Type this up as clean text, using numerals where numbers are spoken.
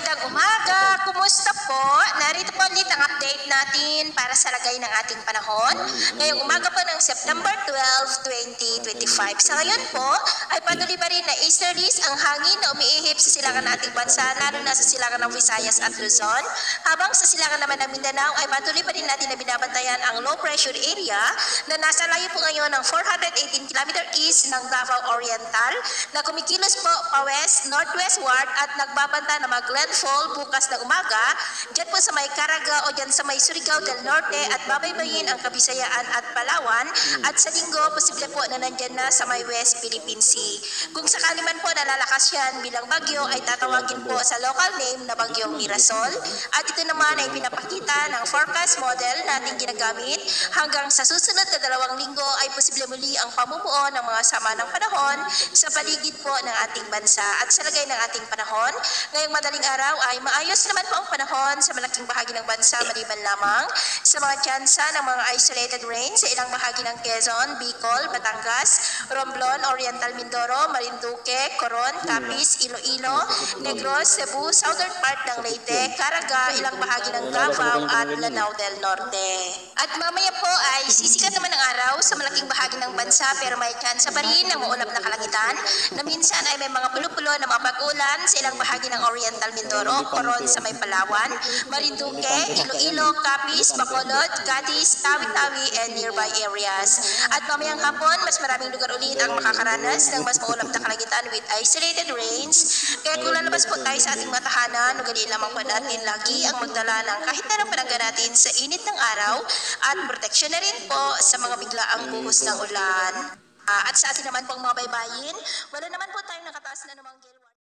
Magandang umaga! Kumusta po? Narito po ulit ang update natin para sa lagay ng ating panahon. Ngayong umaga po ng September 12, 2025. Sa ngayon po ay patuloy pa rin na easterlies ang hangin na umiihip sa silangan ng ating bansa, lalo na sa silangan ng Visayas at Luzon. Habang sa silangan naman ng Mindanao ay patuloy pa rin natin na binabantayan ang low pressure area na nasa layo po ngayon ng 418 km east ng Davao Oriental na kumikilos po pa-west, northwestward at nagbabanta na mag-landfall bukas na umaga dyan po sa may Caraga o dyan sa may Surigao del Norte at babaybayin ang Kabisayaan at Palawan at sa linggo posible po na nandyan na sa may West Philippine Sea. Kung sakali man po nalalakas yan bilang bagyo ay tatawagin po sa local name na Bagyong Mirasol at ito naman ay pinapakita ng forecast model natin ginagamit hanggang sa susunod na 2 linggo ay posible muli ang pamumuo ng mga sama ng panahon sa paligid po ng ating bansa at sa lagay ng ating panahon. Ngayong madaling araw ay maayos naman po ang panahon sa malaking bahagi ng bansa maliban lamang sa mga tsansa ng mga isolated rain sa ilang bahagi ng Quezon, Bicol, Batangas, Romblon, Oriental Mindoro, Marinduque, Coron, Capiz, Iloilo, Negros, Cebu, southern part ng Leyte, Caraga, ilang bahagi ng Davao at Lanao del Norte. At mamaya po ay sisikat naman ang araw sa malaking bahagi ng bansa pero may tsansa pa rin ng maulap na kalangitan na minsan ay may mga pulo-pulo na mga pag-ulan sa ilang bahagi ng Oriental Mindoro, Coron sa may Palawan, Marinduque, Iloilo, Capiz, Bacolod, Cadiz, Tawi-Tawi, and nearby areas. At mamayang hapon, mas maraming lugar ulit ang makakaranas ng mas maulap na kalangitan with isolated rains. Kaya kung lalabas po tayo sa ating matahanan, ugaliin lamang po natin lagi ang magdala ng kahit na ng panangga natin sa init ng araw at proteksyon na rin po sa mga biglaang buhos ng ulan. At sa ating naman pong mga baybayin, wala naman po tayong nakataas na namang